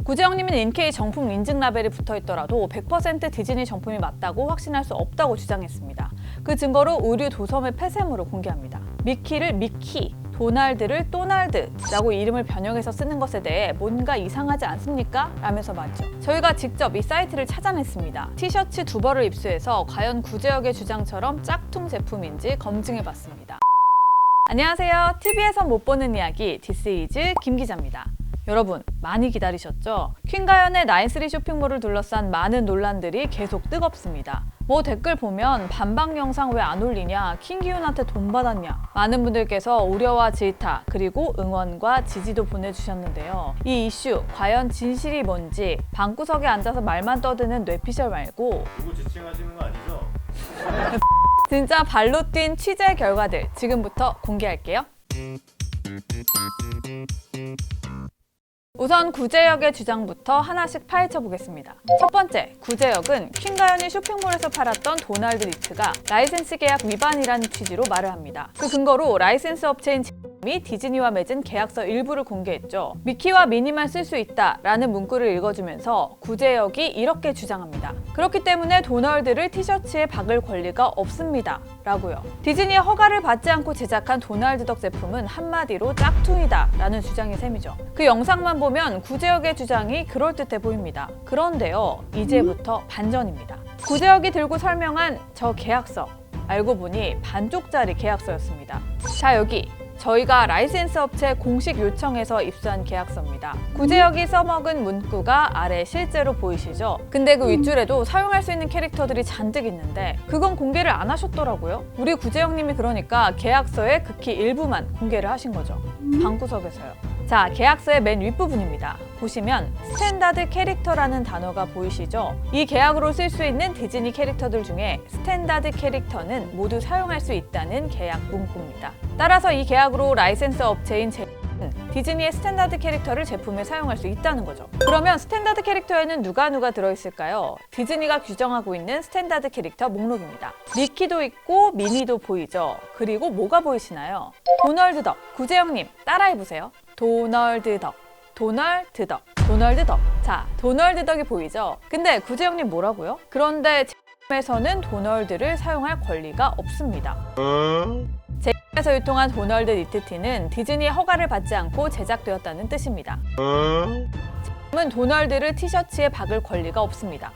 구재영님은 인케이 정품 인증 라벨이 붙어있더라도 100% 디즈니 정품이 맞다고 확신할 수 없다고 주장했습니다. 그 증거로 의류 도서물 폐쇄물을 공개합니다. 미키를 미키, 도날드를 또날드라고 이름을 변형해서 쓰는 것에 대해 뭔가 이상하지 않습니까? 라면서 말이죠. 저희가 직접 이 사이트를 찾아냈습니다. 티셔츠 2벌을 입수해서 과연 구재혁의 주장처럼 짝퉁 제품인지 검증해봤습니다. 안녕하세요. TV에서 못 보는 이야기 디스이즈 김 기자입니다. 여러분 많이 기다리셨죠? 퀸가연의 나인3 쇼핑몰을 둘러싼 많은 논란들이 계속 뜨겁습니다. 뭐 댓글 보면 반박 영상 왜 안 올리냐, 킹기훈한테 돈 받았냐, 많은 분들께서 우려와 질타 그리고 응원과 지지도 보내주셨는데요. 이 이슈 과연 진실이 뭔지 방구석에 앉아서 말만 떠드는 뇌피셜 말고 누구 지칭하시는 거 아니죠? 진짜 발로 뛴 취재 결과들 지금부터 공개할게요. 우선 구재혁의 주장부터 하나씩 파헤쳐 보겠습니다. 첫 번째, 구재혁은 퀸가연이 쇼핑몰에서 팔았던 도날드 니트가 라이센스 계약 위반이라는 취지로 말을 합니다. 그 근거로 라이센스 업체인 이 디즈니와 맺은 계약서 일부를 공개했죠. 미키와 미니만 쓸 수 있다라는 문구를 읽어주면서 구재혁이 이렇게 주장합니다. 그렇기 때문에 도널드를 티셔츠에 박을 권리가 없습니다. 라고요. 디즈니의 허가를 받지 않고 제작한 도날드 덕 제품은 한마디로 짝퉁이다 라는 주장의 셈이죠. 그 영상만 보면 구재혁의 주장이 그럴듯해 보입니다. 그런데요, 이제부터 반전입니다. 구재혁이 들고 설명한 저 계약서, 알고 보니 반쪽짜리 계약서였습니다. 자, 여기 저희가 라이센스 업체 공식 요청에서 입수한 계약서입니다. 구재혁이 써먹은 문구가 아래 실제로 보이시죠? 근데 그 윗줄에도 사용할 수 있는 캐릭터들이 잔뜩 있는데 그건 공개를 안 하셨더라고요. 우리 구재혁님이 그러니까 계약서의 극히 일부만 공개를 하신 거죠. 방구석에서요. 자, 계약서의 맨 윗부분입니다. 보시면 스탠다드 캐릭터라는 단어가 보이시죠? 이 계약으로 쓸 수 있는 디즈니 캐릭터들 중에 스탠다드 캐릭터는 모두 사용할 수 있다는 계약 문구입니다. 따라서 이 계약으로 라이센스 업체인 디즈니의 스탠다드 캐릭터를 제품에 사용할 수 있다는 거죠. 그러면 스탠다드 캐릭터에는 누가 들어있을까요? 디즈니가 규정하고 있는 스탠다드 캐릭터 목록입니다. 미키도 있고 미니도 보이죠? 그리고 뭐가 보이시나요? 도널드 덕. 구재혁님 따라해보세요. 도널드 덕, 도널드 덕, 도널드 덕. 자, 도널드 덕이 보이죠? 근데 구재혁님 뭐라고요? 그런데 제품에서는 도널드를 사용할 권리가 없습니다. 제품에서 유통한 도널드 니트티는 디즈니의 허가를 받지 않고 제작되었다는 뜻입니다. 제품은 도널드를 티셔츠에 박을 권리가 없습니다.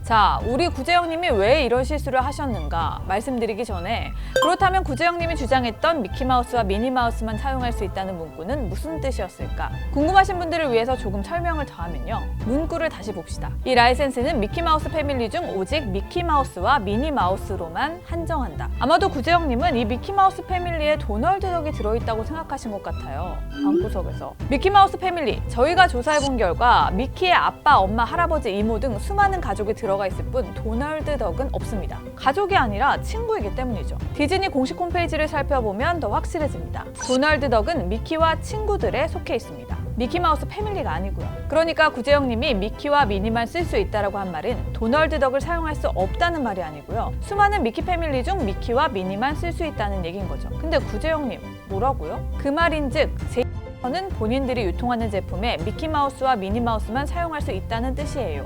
자, 우리 구재혁님이 왜 이런 실수를 하셨는가 말씀드리기 전에, 그렇다면 구재혁님이 주장했던 미키마우스와 미니마우스만 사용할 수 있다는 문구는 무슨 뜻이었을까? 궁금하신 분들을 위해서 조금 설명을 더하면요, 문구를 다시 봅시다. 이 라이센스는 미키마우스 패밀리 중 오직 미키마우스와 미니마우스로만 한정한다. 아마도 구재혁님은 이 미키마우스 패밀리에 도널드 덕이 들어있다고 생각하신 것 같아요. 방구석에서. 미키마우스 패밀리, 저희가 조사해본 결과 미키의 아빠, 엄마, 할아버지, 이모 등 수많은 가족이 들어가 있을 뿐 도널드 덕은 없습니다. 가족이 아니라 친구이기 때문이죠. 디즈니 공식 홈페이지를 살펴보면 더 확실해집니다. 도널드 덕은 미키와 친구들에 속해 있습니다. 미키마우스 패밀리가 아니고요. 그러니까 구재혁님이 미키와 미니만 쓸 수 있다라고 한 말은 도널드 덕을 사용할 수 없다는 말이 아니고요. 수많은 미키 패밀리 중 미키와 미니만 쓸 수 있다는 얘기인 거죠. 근데 구재혁님 뭐라고요? 그 말인즉 는 본인들이 유통하는 제품에 미키마우스와 미니마우스만 사용할 수 있다는 뜻이에요.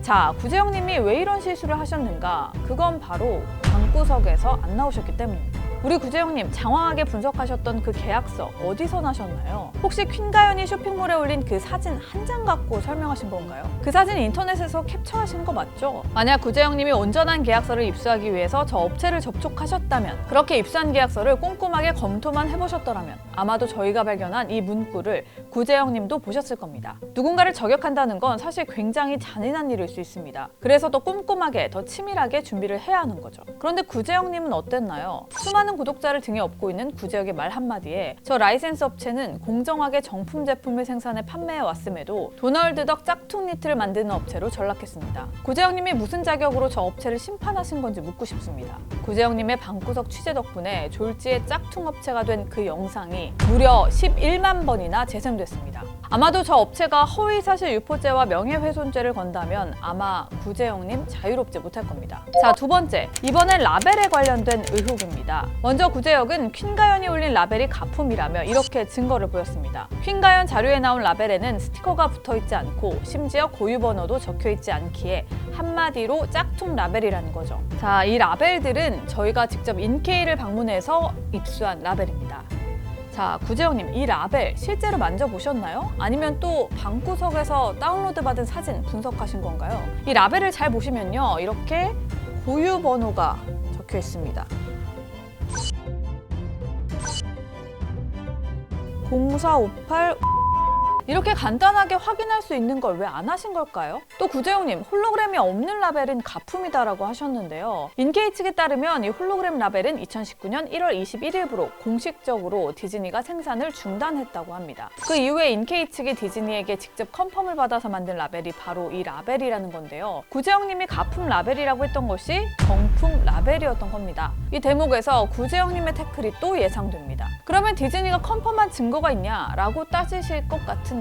자, 구재혁님이 왜 이런 실수를 하셨는가? 그건 바로 방구석에서 안 나오셨기 때문입니다. 우리 구재혁님 장황하게 분석하셨던 그 계약서 어디서 나셨나요? 혹시 퀸가연이 쇼핑몰에 올린 그 사진 한 장 갖고 설명하신 건가요? 그 사진 인터넷에서 캡처하신 거 맞죠? 만약 구재혁님이 온전한 계약서를 입수하기 위해서 저 업체를 접촉하셨다면, 그렇게 입수한 계약서를 꼼꼼하게 검토만 해보셨더라면 아마도 저희가 발견한 이 문구를 구재혁님도 보셨을 겁니다. 누군가를 저격한다는 건 사실 굉장히 잔인한 일일 수 있습니다. 그래서 더 꼼꼼하게, 더 치밀하게 준비를 해야 하는 거죠. 그런데 구재혁님은 어땠나요? 수많은 구독자를 등에 업고 있는 구재혁의 말 한마디에 저 라이센스 업체는 공정하게 정품 제품을 생산해 판매해 왔음에도 도널드 덕 짝퉁 니트를 만드는 업체로 전락했습니다. 구재혁님이 무슨 자격으로 저 업체를 심판하신 건지 묻고 싶습니다. 구재혁님의 방구석 취재 덕분에 졸지의 짝퉁 업체가 된 그 영상이 무려 11만 번이나 재생됐습니다. 아마도 저 업체가 허위사실 유포죄와 명예훼손죄를 건다면 아마 구재영님 자유롭지 못할 겁니다. 자, 두 번째, 이번엔 라벨에 관련된 의혹입니다. 먼저 구재혁은 퀸가연이 올린 라벨이 가품이라며 이렇게 증거를 보였습니다. 퀸가연 자료에 나온 라벨에는 스티커가 붙어있지 않고 심지어 고유번호도 적혀있지 않기에 한마디로 짝퉁 라벨이라는 거죠. 자, 이 라벨들은 저희가 직접 인케이를 방문해서 입수한 라벨입니다. 자, 구재영님, 이 라벨 실제로 만져보셨나요? 아니면 또 방구석에서 다운로드 받은 사진 분석하신 건가요? 이 라벨을 잘 보시면요, 이렇게 고유 번호가 적혀 있습니다. 0458 이렇게 간단하게 확인할 수 있는 걸 왜 안 하신 걸까요? 또 구재영님, 홀로그램이 없는 라벨은 가품이다라고 하셨는데요. 인케이 측에 따르면 이 홀로그램 라벨은 2019년 1월 21일부로 공식적으로 디즈니가 생산을 중단했다고 합니다. 그 이후에 인케이 측이 디즈니에게 직접 컨펌을 받아서 만든 라벨이 바로 이 라벨이라는 건데요. 구재영님이 가품 라벨이라고 했던 것이 정품 라벨이었던 겁니다. 이 대목에서 구재영님의 태클이 또 예상됩니다. 그러면 디즈니가 컨펌한 증거가 있냐라고 따지실 것 같은데요.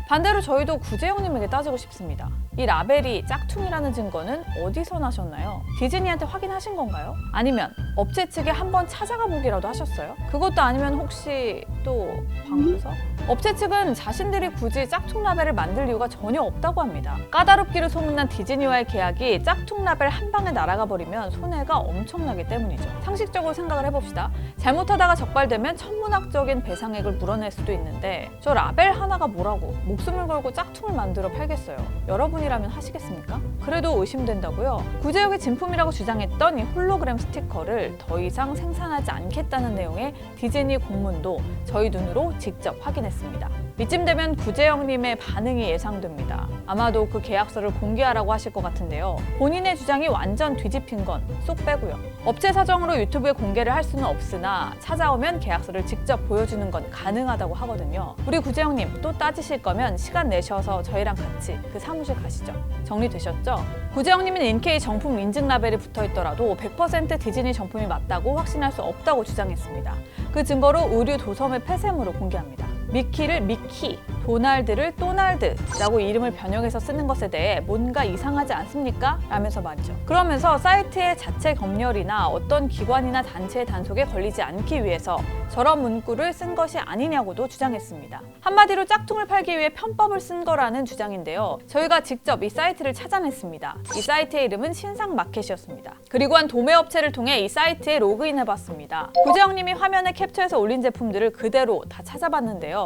반대로 저희도 구재영님에게 따지고 싶습니다. 이 라벨이 짝퉁이라는 증거는 어디서 나셨나요? 디즈니한테 확인하신 건가요? 아니면 업체 측에 한번 찾아가 보기라도 하셨어요? 그것도 아니면 혹시 또 방구석? 업체 측은 자신들이 굳이 짝퉁 라벨을 만들 이유가 전혀 없다고 합니다. 까다롭기로 소문난 디즈니와의 계약이 짝퉁 라벨 한 방에 날아가 버리면 손해가 엄청나기 때문이죠. 상식적으로 생각을 해봅시다. 잘못하다가 적발되면 천문학적인 배상액을 물어낼 수도 있는데 저 라벨 하나가 뭐라고 목숨을 걸고 짝퉁을 만들어 팔겠어요? 여러분이라면 하시겠습니까? 그래도 의심된다고요? 구재혁이 진품이라고 주장했던 이 홀로그램 스티커를 더 이상 생산하지 않겠다는 내용의 디즈니 공문도 저희 눈으로 직접 확인했습니다. 이쯤 되면 구재영님의 반응이 예상됩니다. 아마도 그 계약서를 공개하라고 하실 것 같은데요. 본인의 주장이 완전 뒤집힌 건 쏙 빼고요. 업체 사정으로 유튜브에 공개를 할 수는 없으나 찾아오면 계약서를 직접 보여주는 건 가능하다고 하거든요. 우리 구재영님, 또 따지실 거면 시간 내셔서 저희랑 같이 그 사무실 가시죠. 정리되셨죠? 구재영님은 인케이 정품 인증 라벨이 붙어있더라도 100% 디즈니 정품이 맞다고 확신할 수 없다고 주장했습니다. 그 증거로 의류 도서물 폐쇄물을 공개합니다. 미키를 미키, 도날드를 또날드라고 이름을 변형해서 쓰는 것에 대해 뭔가 이상하지 않습니까? 라면서 말이죠. 그러면서 사이트의 자체 검열이나 어떤 기관이나 단체의 단속에 걸리지 않기 위해서 저런 문구를 쓴 것이 아니냐고도 주장했습니다. 한마디로 짝퉁을 팔기 위해 편법을 쓴 거라는 주장인데요. 저희가 직접 이 사이트를 찾아냈습니다. 이 사이트의 이름은 신상마켓이었습니다. 그리고 한 도매업체를 통해 이 사이트에 로그인해봤습니다. 구재영님이 화면에 캡처해서 올린 제품들을 그대로 다 찾아봤는데요.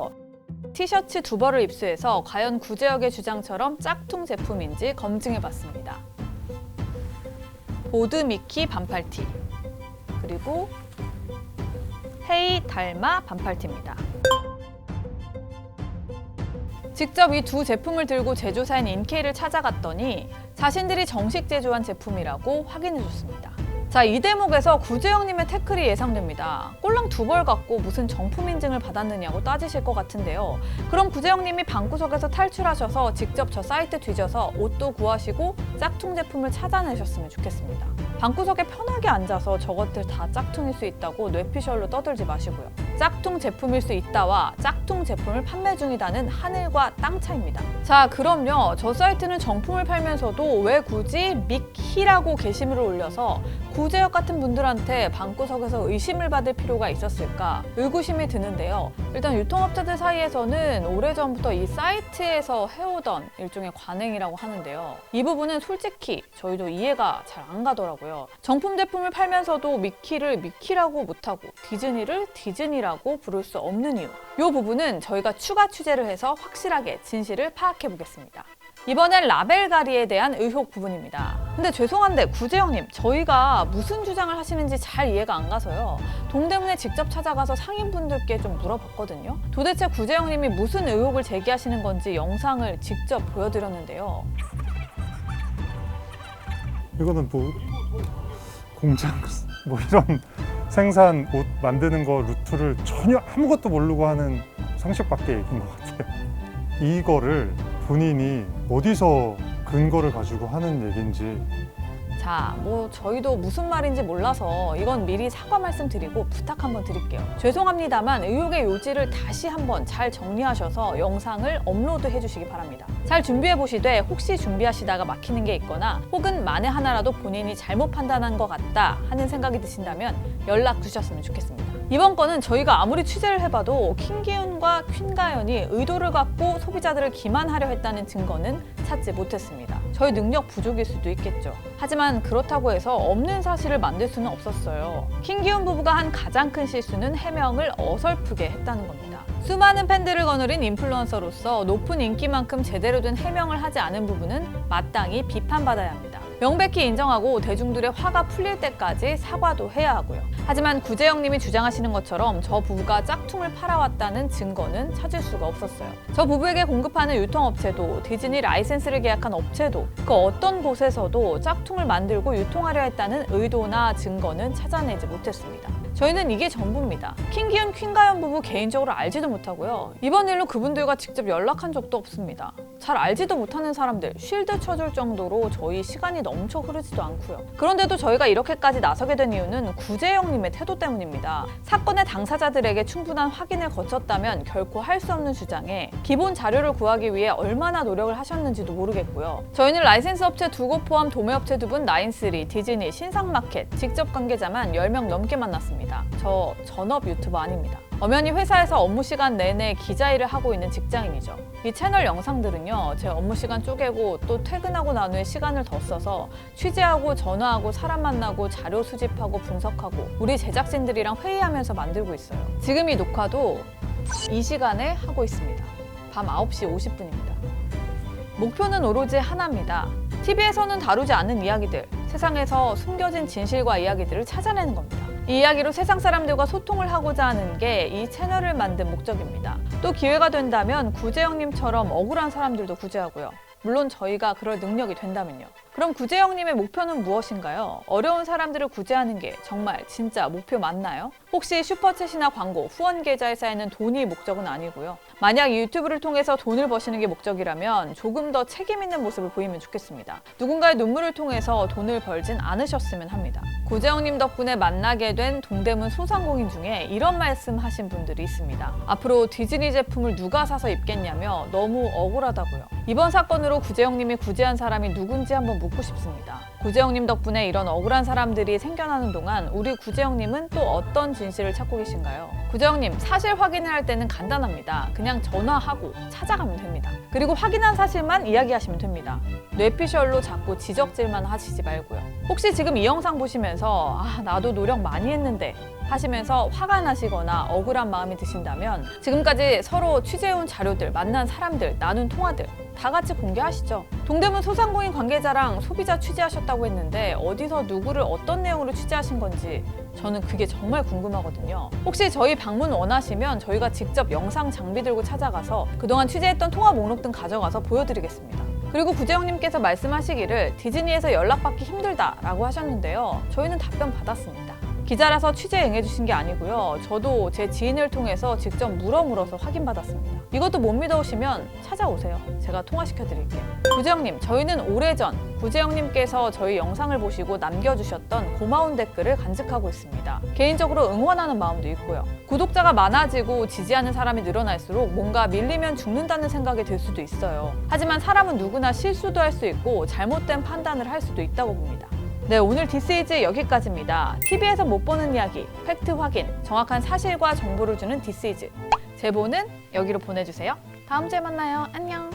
티셔츠 2벌을 입수해서 과연 구재혁의 주장처럼 짝퉁 제품인지 검증해봤습니다. 보드 미키 반팔티, 그리고 헤이 달마 반팔티입니다. 직접 이 두 제품을 들고 제조사인 인케이를 찾아갔더니 자신들이 정식 제조한 제품이라고 확인해줬습니다. 자, 이 대목에서 구재영님의 태클이 예상됩니다. 꼴랑 2벌 갖고 무슨 정품 인증을 받았느냐고 따지실 것 같은데요. 그럼 구재영님이 방구석에서 탈출하셔서 직접 저 사이트 뒤져서 옷도 구하시고 짝퉁 제품을 찾아내셨으면 좋겠습니다. 방구석에 편하게 앉아서 저것들 다 짝퉁일 수 있다고 뇌피셜로 떠들지 마시고요. 짝퉁 제품일 수 있다와 짝퉁 제품을 판매 중이다는 하늘과 땅 차이입니다. 자, 그럼요. 저 사이트는 정품을 팔면서도 왜 굳이 미키라고 게시물을 올려서 구재혁 같은 분들한테 방구석에서 의심을 받을 필요가 있었을까 의구심이 드는데요. 일단 유통업자들 사이에서는 오래전부터 이 사이트에서 해오던 일종의 관행이라고 하는데요. 이 부분은 솔직히 저희도 이해가 잘 안 가더라고요. 정품 제품을 팔면서도 미키를 미키라고 못하고 디즈니를 디즈니라고 부를 수 없는 이유. 이 부분은 저희가 추가 취재를 해서 확실하게 진실을 파악해 보겠습니다. 이번엔 라벨가리에 대한 의혹 부분입니다. 근데 죄송한데 구재영님, 저희가 무슨 주장을 하시는지 잘 이해가 안 가서요. 동대문에 직접 찾아가서 상인분들께 좀 물어봤거든요. 도대체 구재영님이 무슨 의혹을 제기하시는 건지 영상을 직접 보여드렸는데요. 이거는 뭐 공장 뭐 이런 생산 옷 만드는 거 루트를 전혀 아무것도 모르고 하는 상식 밖의 얘기인 것 같아요. 이거를 본인이 어디서 근거를 가지고 하는 얘기인지. 자, 저희도 무슨 말인지 몰라서 이건 미리 사과 말씀드리고 부탁 한번 드릴게요. 죄송합니다만 의혹의 요지를 다시 한번 잘 정리하셔서 영상을 업로드해 주시기 바랍니다. 잘 준비해 보시되 혹시 준비하시다가 막히는 게 있거나 혹은 만에 하나라도 본인이 잘못 판단한 것 같다 하는 생각이 드신다면 연락 주셨으면 좋겠습니다. 이번 건은 저희가 아무리 취재를 해봐도 킹기훈과 퀸가연이 의도를 갖고 소비자들을 기만하려 했다는 증거는 찾지 못했습니다. 저희 능력 부족일 수도 있겠죠. 하지만 그렇다고 해서 없는 사실을 만들 수는 없었어요. 킹기훈 부부가 한 가장 큰 실수는 해명을 어설프게 했다는 겁니다. 수많은 팬들을 거느린 인플루언서로서 높은 인기만큼 제대로 된 해명을 하지 않은 부분은 마땅히 비판받아야 합니다. 명백히 인정하고 대중들의 화가 풀릴 때까지 사과도 해야 하고요. 하지만 구재영님이 주장하시는 것처럼 저 부부가 짝퉁을 팔아왔다는 증거는 찾을 수가 없었어요. 저 부부에게 공급하는 유통업체도 디즈니 라이센스를 계약한 업체도 그 어떤 곳에서도 짝퉁을 만들고 유통하려 했다는 의도나 증거는 찾아내지 못했습니다. 저희는 이게 전부입니다. 킹기훈, 퀸가연 부부 개인적으로 알지도 못하고요. 이번 일로 그분들과 직접 연락한 적도 없습니다. 잘 알지도 못하는 사람들 쉴드 쳐줄 정도로 저희 시간이 넘쳐 흐르지도 않고요. 그런데도 저희가 이렇게까지 나서게 된 이유는 구재영님의 태도 때문입니다. 사건의 당사자들에게 충분한 확인을 거쳤다면 결코 할 수 없는 주장에 기본 자료를 구하기 위해 얼마나 노력을 하셨는지도 모르겠고요. 저희는 라이센스 업체 2곳 포함 도매업체 2분, 나인쓰리, 디즈니, 신상마켓 직접 관계자만 10명 넘게 만났습니다. 저 전업 유튜버 아닙니다. 엄연히 회사에서 업무 시간 내내 기자 일을 하고 있는 직장인이죠. 이 채널 영상들은요, 제 업무 시간 쪼개고 또 퇴근하고 난 후에 시간을 더 써서 취재하고 전화하고 사람 만나고 자료 수집하고 분석하고 우리 제작진들이랑 회의하면서 만들고 있어요. 지금 이 녹화도 이 시간에 하고 있습니다. 밤 9시 50분입니다. 목표는 오로지 하나입니다. TV에서는 다루지 않는 이야기들, 세상에서 숨겨진 진실과 이야기들을 찾아내는 겁니다. 이 이야기로 세상 사람들과 소통을 하고자 하는 게 이 채널을 만든 목적입니다. 또 기회가 된다면 구재영님처럼 억울한 사람들도 구제하고요. 물론 저희가 그럴 능력이 된다면요. 그럼 구재영님의 목표는 무엇인가요? 어려운 사람들을 구제하는 게 정말 진짜 목표 맞나요? 혹시 슈퍼챗이나 광고, 후원 계좌에 쌓이는 돈이 목적은 아니고요. 만약 이 유튜브를 통해서 돈을 버시는 게 목적이라면 조금 더 책임 있는 모습을 보이면 좋겠습니다. 누군가의 눈물을 통해서 돈을 벌진 않으셨으면 합니다. 구재영님 덕분에 만나게 된 동대문 소상공인 중에 이런 말씀 하신 분들이 있습니다. 앞으로 디즈니 제품을 누가 사서 입겠냐며 너무 억울하다고요. 이번 사건으로 구재영님이 구제한 사람이 누군지 한번 묻고 싶습니다. 구재영님 덕분에 이런 억울한 사람들이 생겨나는 동안 우리 구재영님은 또 어떤 진실을 찾고 계신가요? 구재영님, 사실 확인을 할 때는 간단합니다. 그냥 전화하고 찾아가면 됩니다. 그리고 확인한 사실만 이야기하시면 됩니다. 뇌피셜로 자꾸 지적질만 하시지 말고요. 혹시 지금 이 영상 보시면서 나도 노력 많이 했는데 하시면서 화가 나시거나 억울한 마음이 드신다면 지금까지 서로 취재해온 자료들, 만난 사람들, 나눈 통화들 다 같이 공개하시죠. 동대문 소상공인 관계자랑 소비자 취재하셨다고 했는데 어디서 누구를 어떤 내용으로 취재하신 건지 저는 그게 정말 궁금하거든요. 혹시 저희 방문 원하시면 저희가 직접 영상 장비 들고 찾아가서 그동안 취재했던 통화 목록 등 가져가서 보여드리겠습니다. 그리고 구재영님께서 말씀하시기를 디즈니에서 연락받기 힘들다라고 하셨는데요. 저희는 답변 받았습니다. 기자라서 취재 응해주신 게 아니고요. 저도 제 지인을 통해서 직접 물어서 확인받았습니다. 이것도 못 믿어오시면 찾아오세요. 제가 통화시켜드릴게요. 구재영님, 저희는 오래전 구재영님께서 저희 영상을 보시고 남겨주셨던 고마운 댓글을 간직하고 있습니다. 개인적으로 응원하는 마음도 있고요. 구독자가 많아지고 지지하는 사람이 늘어날수록 뭔가 밀리면 죽는다는 생각이 들 수도 있어요. 하지만 사람은 누구나 실수도 할 수 있고 잘못된 판단을 할 수도 있다고 봅니다. 네, 오늘 디스이즈 여기까지입니다. TV에서 못 보는 이야기, 팩트 확인, 정확한 사실과 정보를 주는 디스이즈. 제보는 여기로 보내주세요. 다음 주에 만나요. 안녕.